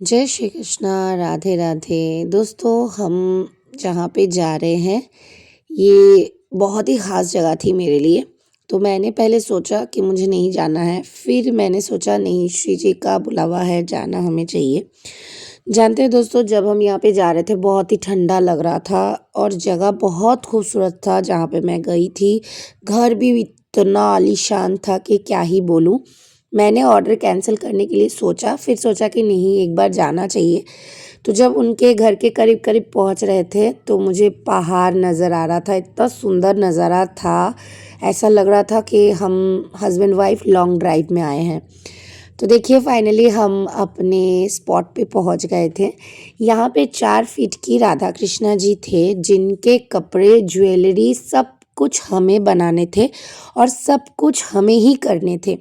जय श्री कृष्णा, राधे राधे। दोस्तों, हम जहाँ पे जा रहे हैं ये बहुत ही ख़ास जगह थी मेरे लिए। तो मैंने पहले सोचा कि मुझे नहीं जाना है, फिर मैंने सोचा नहीं, श्री जी का बुलावा है, जाना हमें चाहिए। जानते हैं दोस्तों, जब हम यहाँ पे जा रहे थे बहुत ही ठंडा लग रहा था और जगह बहुत खूबसूरत था जहाँ पे मैं गई थी। घर भी इतना आलीशान था कि क्या ही बोलूँ। मैंने ऑर्डर कैंसिल करने के लिए सोचा, फिर सोचा कि नहीं, एक बार जाना चाहिए। तो जब उनके घर के करीब करीब पहुंच रहे थे तो मुझे पहाड़ नज़र आ रहा था, इतना सुंदर नज़ारा था। ऐसा लग रहा था कि हम हस्बैंड वाइफ लॉन्ग ड्राइव में आए हैं। तो देखिए, फाइनली हम अपने स्पॉट पे पहुंच गए थे। यहाँ पे 4 फीट की राधा कृष्णा जी थे, जिनके कपड़े, ज्वेलरी सब कुछ हमें बनाने थे और सब कुछ हमें ही करने थे।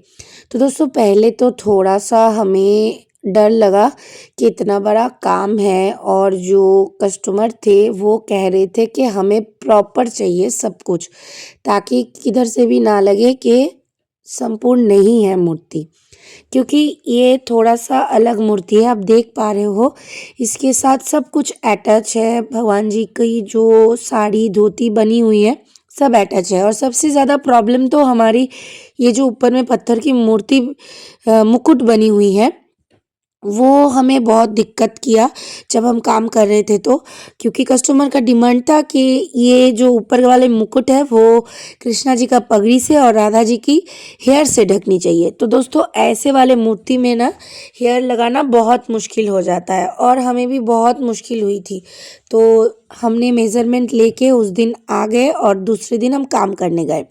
तो दोस्तों, पहले तो थोड़ा सा हमें डर लगा कि इतना बड़ा काम है, और जो कस्टमर थे वो कह रहे थे कि हमें प्रॉपर चाहिए सब कुछ, ताकि किधर से भी ना लगे कि संपूर्ण नहीं है मूर्ति। क्योंकि ये थोड़ा सा अलग मूर्ति है, आप देख पा रहे हो। इसके साथ सब कुछ अटैच है। भगवान जी की जो साड़ी धोती बनी हुई है सब अटैच है। और सबसे ज़्यादा प्रॉब्लम तो हमारी ये जो ऊपर में पत्थर की मूर्ति मुकुट बनी हुई है, वो हमें बहुत दिक्कत किया जब हम काम कर रहे थे। तो क्योंकि कस्टमर का डिमांड था कि ये जो ऊपर वाले मुकुट है वो कृष्णा जी का पगड़ी से और राधा जी की हेयर से ढकनी चाहिए। तो दोस्तों, ऐसे वाले मूर्ति में ना हेयर लगाना बहुत मुश्किल हो जाता है, और हमें भी बहुत मुश्किल हुई थी। तो हमने मेज़रमेंट लेके उस दिन आ गए और दूसरे दिन हम काम करने गए।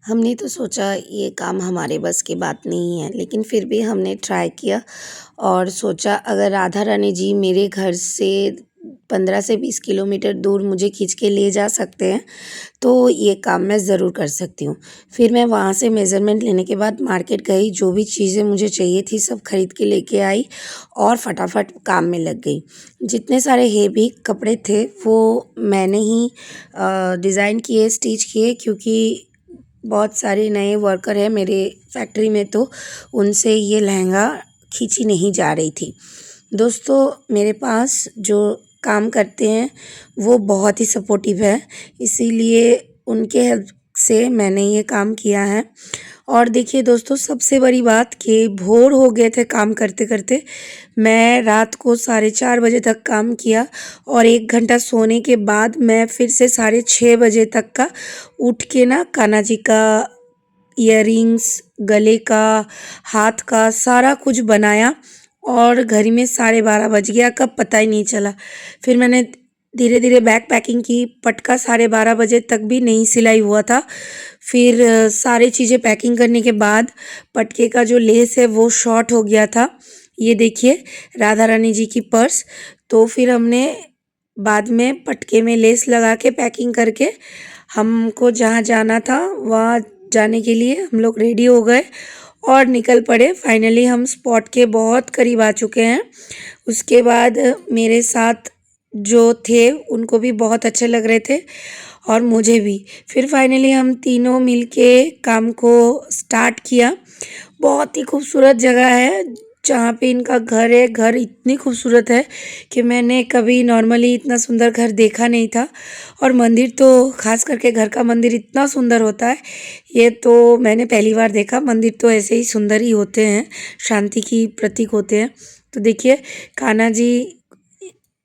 हमने तो सोचा ये काम हमारे बस की बात नहीं है, लेकिन फिर भी हमने ट्राई किया और सोचा अगर राधा रानी जी मेरे घर से 15 से 20 किलोमीटर दूर मुझे खींच के ले जा सकते हैं तो ये काम मैं ज़रूर कर सकती हूँ। फिर मैं वहाँ से मेज़रमेंट लेने के बाद मार्केट गई, जो भी चीज़ें मुझे चाहिए थी सब खरीद के लेके आई और फटाफट काम में लग गई। जितने सारे हेवी कपड़े थे वो मैंने ही डिज़ाइन किए, स्टिच किए, क्योंकि बहुत सारे नए वर्कर हैं मेरे फैक्ट्री में, तो उनसे ये लहंगा खींची नहीं जा रही थी। दोस्तों, मेरे पास जो काम करते हैं वो बहुत ही सपोर्टिव है, इसीलिए उनके हेल्प से मैंने ये काम किया है। और देखिए दोस्तों, सबसे बड़ी बात कि भोर हो गए थे काम करते करते। मैं रात को 4:30 बजे तक काम किया और 1 घंटा सोने के बाद मैं फिर से 6:30 बजे तक का उठ के ना कान्हा जी का इयररिंग्स, गले का, हाथ का सारा कुछ बनाया और घड़ी में 12:30 बज गया, कब पता ही नहीं चला। फिर मैंने धीरे धीरे बैग पैकिंग की। पटका 12:30 बजे तक भी नहीं सिलाई हुआ था। फिर सारी चीज़ें पैकिंग करने के बाद पटके का जो लेस है वो शॉर्ट हो गया था। ये देखिए, राधा रानी जी की पर्स। तो फिर हमने बाद में पटके में लेस लगा के पैकिंग करके हमको जहाँ जाना था वहाँ जाने के लिए हम लोग रेडी हो गए और निकल पड़े। फाइनली हम स्पॉट के बहुत करीब आ चुके हैं। उसके बाद मेरे साथ जो थे उनको भी बहुत अच्छे लग रहे थे और मुझे भी। फिर फाइनली हम तीनों मिलके काम को स्टार्ट किया। बहुत ही खूबसूरत जगह है जहाँ पे इनका घर है। घर इतनी खूबसूरत है कि मैंने कभी नॉर्मली इतना सुंदर घर देखा नहीं था। और मंदिर तो खास करके घर का मंदिर इतना सुंदर होता है, ये तो मैंने पहली बार देखा। मंदिर तो ऐसे ही सुंदर ही होते हैं, शांति की प्रतीक होते हैं। तो देखिए, कान्हा जी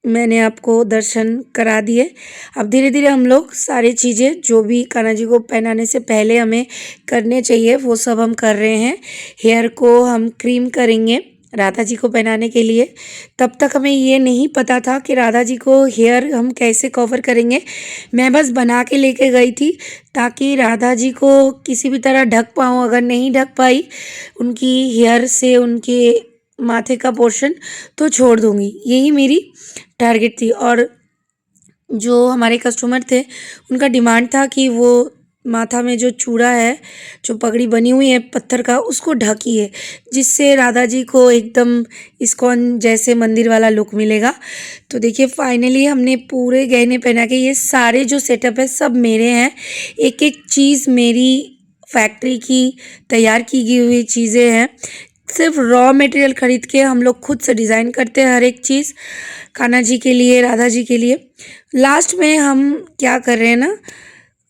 मैंने आपको दर्शन करा दिए। अब धीरे धीरे हम लोग सारी चीज़ें जो भी कान्हा जी को पहनाने से पहले हमें करने चाहिए वो सब हम कर रहे हैं। हेयर को हम क्रीम करेंगे राधा जी को पहनाने के लिए। तब तक हमें ये नहीं पता था कि राधा जी को हेयर हम कैसे कवर करेंगे। मैं बस बना के लेके गई थी ताकि राधा जी को किसी भी तरह ढक पाऊँ। अगर नहीं ढक पाई उनकी हेयर से उनके माथे का पोर्शन, तो छोड़ दूँगी। यही मेरी टारगेट थी। और जो हमारे कस्टमर थे उनका डिमांड था कि वो माथा में जो चूड़ा है, जो पगड़ी बनी हुई है पत्थर का, उसको ढकिए, जिससे राधा जी को एकदम इस्कॉन जैसे मंदिर वाला लुक मिलेगा। तो देखिए, फाइनली हमने पूरे गहने पहना के, ये सारे जो सेटअप है सब मेरे हैं। एक एक चीज़ मेरी फैक्ट्री की तैयार की गई हुई चीज़ें हैं। सिर्फ रॉ मटेरियल खरीद के हम लोग खुद से डिज़ाइन करते हैं हर एक चीज़, कान्हा जी के लिए, राधा जी के लिए। लास्ट में हम क्या कर रहे हैं ना,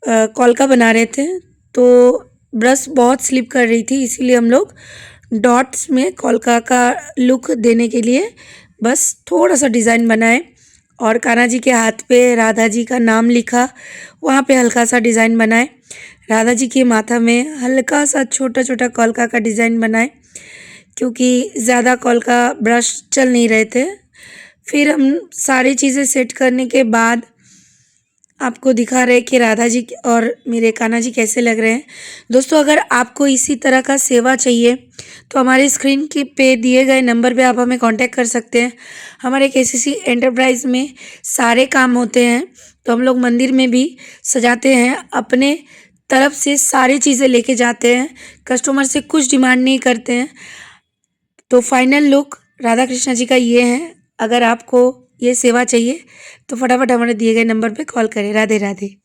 कॉलका बना रहे थे, तो ब्रश बहुत स्लिप कर रही थी, इसीलिए हम लोग डॉट्स में कॉलका का लुक देने के लिए बस थोड़ा सा डिज़ाइन बनाए और कान्हा जी के हाथ पे राधा जी का नाम लिखा, वहाँ पे हल्का सा डिज़ाइन बनाए। राधा जी के माथा में हल्का सा छोटा छोटा कॉलका का डिज़ाइन बनाए, क्योंकि ज़्यादा कॉलका ब्रश चल नहीं रहे थे। फिर हम सारी चीज़ें सेट करने के बाद आपको दिखा रहे कि राधा जी और मेरे कान्हा जी कैसे लग रहे हैं। दोस्तों, अगर आपको इसी तरह का सेवा चाहिए तो हमारे स्क्रीन के पे दिए गए नंबर पे आप हमें कांटेक्ट कर सकते हैं। हमारे केसीसी एंटरप्राइज में सारे काम होते हैं, तो हम लोग मंदिर में भी सजाते हैं, अपने तरफ से सारी चीज़ें लेके जाते हैं, कस्टमर से कुछ डिमांड नहीं करते हैं। तो फाइनल लुक राधा कृष्णा जी का ये है। अगर आपको ये सेवा चाहिए तो फटाफट हमारे दिए गए नंबर पे कॉल करें। राधे राधे।